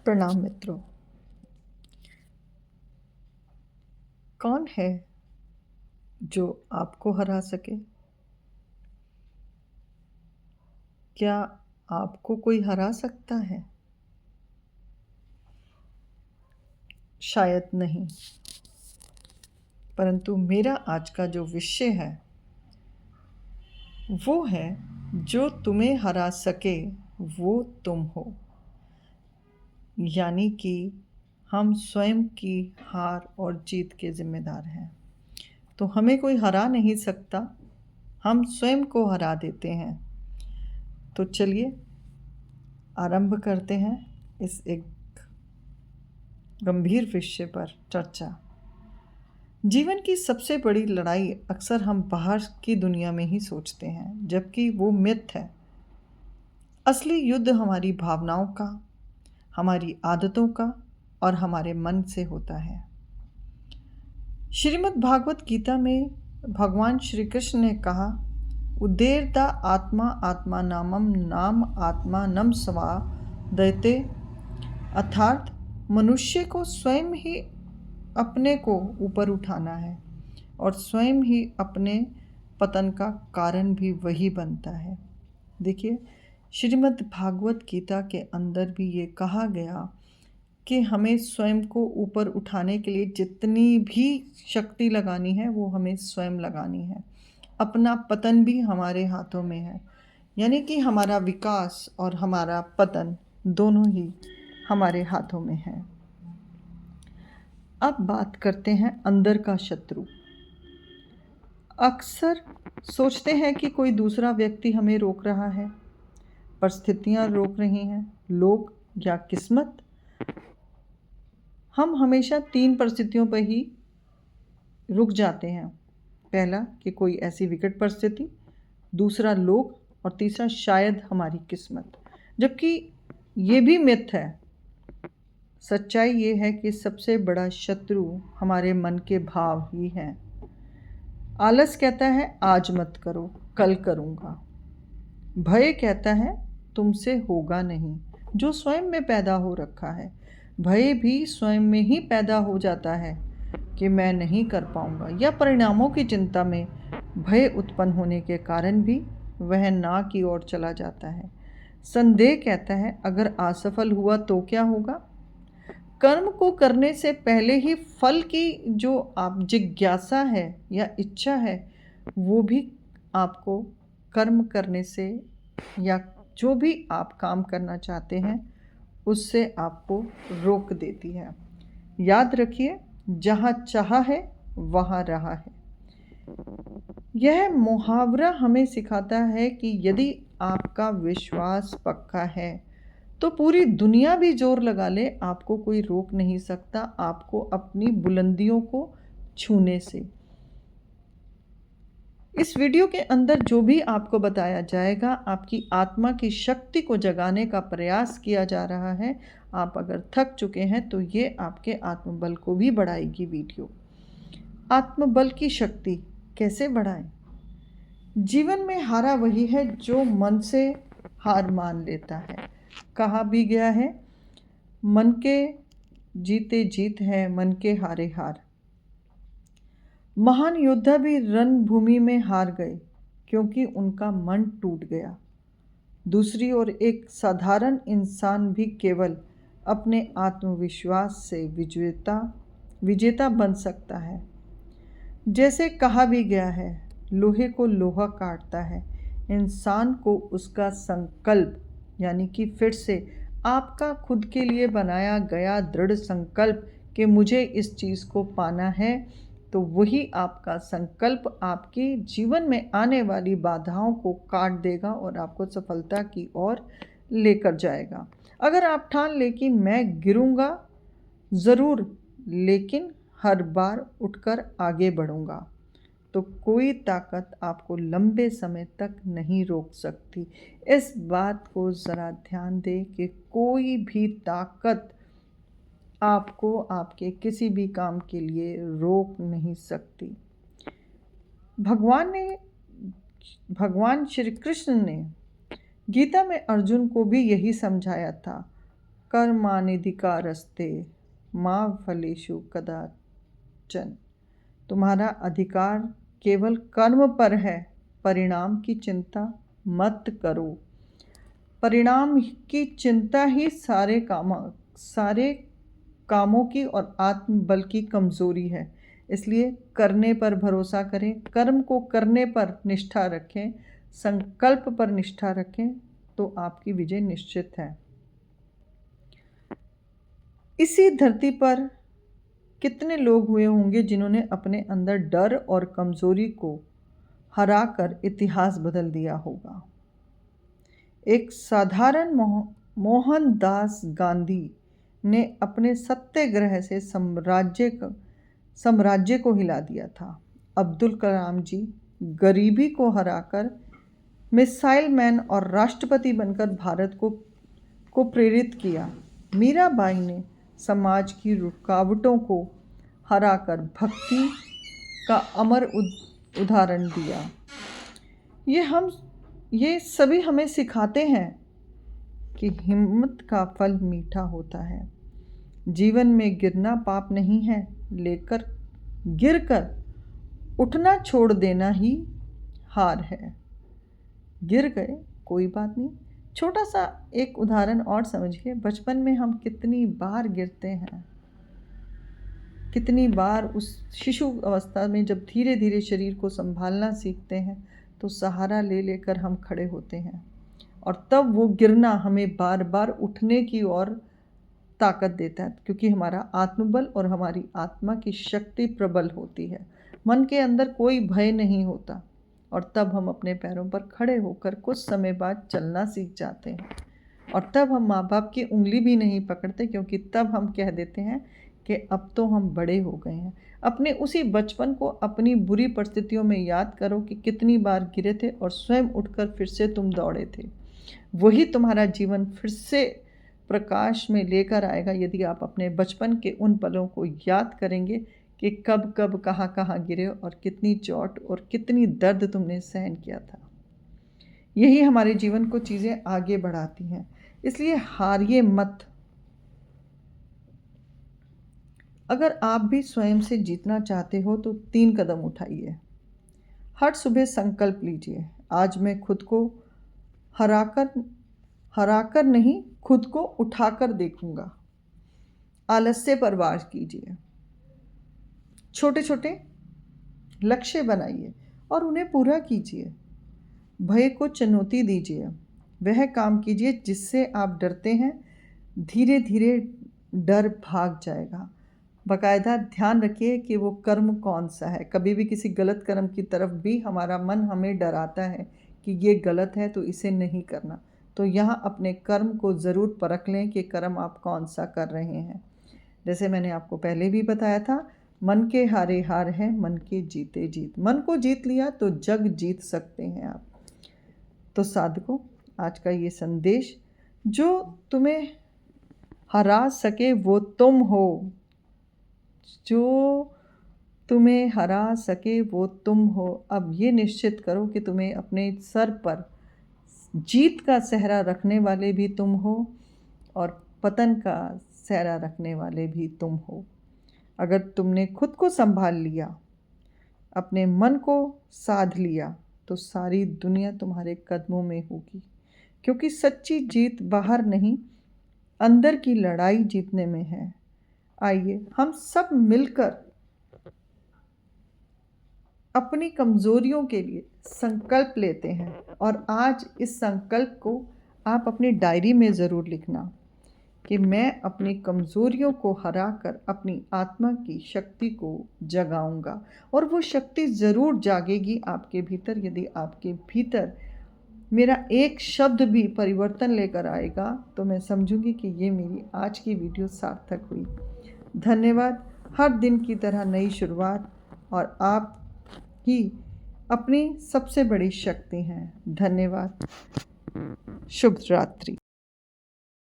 प्रणाम मित्रों। कौन है जो आपको हरा सके? क्या आपको कोई हरा सकता है? शायद नहीं। परंतु मेरा आज का जो विषय है वो है, जो तुम्हें हरा सके वो तुम हो। यानी कि हम स्वयं की हार और जीत के जिम्मेदार हैं। तो हमें कोई हरा नहीं सकता, हम स्वयं को हरा देते हैं। तो चलिए आरंभ करते हैं इस एक गंभीर विषय पर चर्चा। जीवन की सबसे बड़ी लड़ाई अक्सर हम बाहर की दुनिया में ही सोचते हैं, जबकि वो मिथ है। असली युद्ध हमारी भावनाओं का, हमारी आदतों का और हमारे मन से होता है। श्रीमद् भागवत गीता में भगवान श्री कृष्ण ने कहा, उदेरदा आत्मा आत्मा नामम नाम आत्मा नम स्वा दैते, अर्थात मनुष्य को स्वयं ही अपने को ऊपर उठाना है और स्वयं ही अपने पतन का कारण भी वही बनता है। देखिए, श्रीमद् भागवत गीता के अंदर भी ये कहा गया कि हमें स्वयं को ऊपर उठाने के लिए जितनी भी शक्ति लगानी है वो हमें स्वयं लगानी है। अपना पतन भी हमारे हाथों में है, यानी कि हमारा विकास और हमारा पतन दोनों ही हमारे हाथों में है। अब बात करते हैं अंदर का शत्रु। अक्सर सोचते हैं कि कोई दूसरा व्यक्ति हमें रोक रहा है, परिस्थितियां रोक रही हैं, लोग या किस्मत। हम हमेशा 3 परिस्थितियों पर ही रुक जाते हैं। पहला कि कोई ऐसी विकट परिस्थिति, दूसरा लोग और तीसरा शायद हमारी किस्मत। जबकि ये भी मिथ है। सच्चाई ये है कि सबसे बड़ा शत्रु हमारे मन के भाव ही हैं। आलस कहता है आज मत करो, कल करूँगा। भय कहता है तुमसे होगा नहीं, जो स्वयं में पैदा हो रखा है। भय भी स्वयं में ही पैदा हो जाता है कि मैं नहीं कर पाऊँगा, या परिणामों की चिंता में भय उत्पन्न होने के कारण भी वह ना की ओर चला जाता है। संदेह कहता है अगर असफल हुआ तो क्या होगा। कर्म को करने से पहले ही फल की जो आप जिज्ञासा है या इच्छा है, वो भी आपको कर्म करने से या जो भी आप काम करना चाहते हैं उससे आपको रोक देती है। याद रखिए, जहाँ चाह है वहाँ रहा है। यह मुहावरा हमें सिखाता है कि यदि आपका विश्वास पक्का है तो पूरी दुनिया भी जोर लगा ले, आपको कोई रोक नहीं सकता आपको अपनी बुलंदियों को छूने से। इस वीडियो के अंदर जो भी आपको बताया जाएगा, आपकी आत्मा की शक्ति को जगाने का प्रयास किया जा रहा है। आप अगर थक चुके हैं तो ये आपके आत्मबल को भी बढ़ाएगी वीडियो। आत्मबल की शक्ति कैसे बढ़ाएं? जीवन में हारा वही है जो मन से हार मान लेता है। कहा भी गया है, मन के जीते जीत है, मन के हारे हार। महान योद्धा भी रणभूमि में हार गए क्योंकि उनका मन टूट गया। दूसरी ओर एक साधारण इंसान भी केवल अपने आत्मविश्वास से विजेता बन सकता है। जैसे कहा भी गया है, लोहे को लोहा काटता है, इंसान को उसका संकल्प, यानी कि फिर से आपका खुद के लिए बनाया गया दृढ़ संकल्प कि मुझे इस चीज़ को पाना है, तो वही आपका संकल्प आपके जीवन में आने वाली बाधाओं को काट देगा और आपको सफलता की ओर लेकर जाएगा। अगर आप ठान लें कि मैं गिरूंगा ज़रूर, लेकिन हर बार उठकर आगे बढ़ूंगा, तो कोई ताकत आपको लंबे समय तक नहीं रोक सकती। इस बात को ज़रा ध्यान दें कि कोई भी ताकत आपको आपके किसी भी काम के लिए रोक नहीं सकती। भगवान श्री कृष्ण ने गीता में अर्जुन को भी यही समझाया था। कर्मानिधिकारस्ते मा फलेषु कदाचन। तुम्हारा अधिकार केवल कर्म पर है, परिणाम की चिंता मत करो। परिणाम की चिंता ही सारे कामों की और आत्मबल की कमजोरी है। इसलिए करने पर भरोसा करें, कर्म को करने पर निष्ठा रखें, संकल्प पर निष्ठा रखें, तो आपकी विजय निश्चित है। इसी धरती पर कितने लोग हुए होंगे जिन्होंने अपने अंदर डर और कमजोरी को हराकर इतिहास बदल दिया होगा। एक साधारण मोहनदास गांधी ने अपने सत्याग्रह से साम्राज्य को हिला दिया था। अब्दुल कलाम जी गरीबी को हराकर मिसाइल मैन और राष्ट्रपति बनकर भारत को प्रेरित किया। मीराबाई ने समाज की रुकावटों को हराकर भक्ति का अमर उदाहरण दिया। ये सभी हमें सिखाते हैं कि हिम्मत का फल मीठा होता है। जीवन में गिरना पाप नहीं है, लेकर गिरकर उठना छोड़ देना ही हार है। गिर गए कोई बात नहीं। छोटा सा एक उदाहरण और समझिए। बचपन में हम कितनी बार गिरते हैं, कितनी बार उस शिशु अवस्था में जब धीरे धीरे शरीर को संभालना सीखते हैं तो सहारा ले लेकर हम खड़े होते हैं, और तब वो गिरना हमें बार बार उठने की ओर ताकत देता है, क्योंकि हमारा आत्मबल और हमारी आत्मा की शक्ति प्रबल होती है। मन के अंदर कोई भय नहीं होता, और तब हम अपने पैरों पर खड़े होकर कुछ समय बाद चलना सीख जाते हैं। और तब हम माँ बाप की उंगली भी नहीं पकड़ते, क्योंकि तब हम कह देते हैं कि अब तो हम बड़े हो गए हैं। अपने उसी बचपन को अपनी बुरी परिस्थितियों में याद करो कि कितनी बार गिरे थे और स्वयं उठकर फिर से तुम दौड़े थे। वही तुम्हारा जीवन फिर से प्रकाश में लेकर आएगा यदि आप अपने बचपन के उन पलों को याद करेंगे कि कब कब कहाँ कहाँ गिरे और कितनी चोट और कितनी दर्द तुमने सहन किया था। यही हमारे जीवन को चीज़ें आगे बढ़ाती हैं। इसलिए हारिए मत। अगर आप भी स्वयं से जीतना चाहते हो तो 3 कदम उठाइए। हर सुबह संकल्प लीजिए, आज मैं खुद को हराकर नहीं, खुद को उठाकर देखूंगा। आलस्य पर वार कीजिए। छोटे छोटे लक्ष्य बनाइए और उन्हें पूरा कीजिए। भय को चुनौती दीजिए। वह काम कीजिए जिससे आप डरते हैं। धीरे धीरे डर भाग जाएगा। बाकायदा ध्यान रखिए कि वो कर्म कौन सा है। कभी भी किसी गलत कर्म की तरफ भी हमारा मन हमें डराता है कि ये गलत है तो इसे नहीं करना। तो यहाँ अपने कर्म को ज़रूर परख लें कि कर्म आप कौन सा कर रहे हैं। जैसे मैंने आपको पहले भी बताया था, मन के हारे हार है, मन के जीते जीत। मन को जीत लिया तो जग जीत सकते हैं आप। तो साधकों, आज का ये संदेश, जो तुम्हें हरा सके वो तुम हो। जो तुम्हें हरा सके वो तुम हो। अब ये निश्चित करो कि तुम्हें अपने सर पर जीत का सेहरा रखने वाले भी तुम हो और पतन का सेहरा रखने वाले भी तुम हो। अगर तुमने खुद को संभाल लिया, अपने मन को साध लिया, तो सारी दुनिया तुम्हारे कदमों में होगी। क्योंकि सच्ची जीत बाहर नहीं, अंदर की लड़ाई जीतने में है। आइए हम सब मिलकर अपनी कमज़ोरियों के लिए संकल्प लेते हैं, और आज इस संकल्प को आप अपनी डायरी में ज़रूर लिखना कि मैं अपनी कमज़ोरियों को हराकर अपनी आत्मा की शक्ति को जगाऊंगा। और वो शक्ति ज़रूर जागेगी आपके भीतर यदि आपके भीतर मेरा एक शब्द भी परिवर्तन लेकर आएगा, तो मैं समझूंगी कि ये मेरी आज की वीडियो सार्थक हुई। धन्यवाद। हर दिन की तरह नई शुरुआत, और आप ही अपनी सबसे बड़ी शक्ति हैं। धन्यवाद। शुभ रात्रि।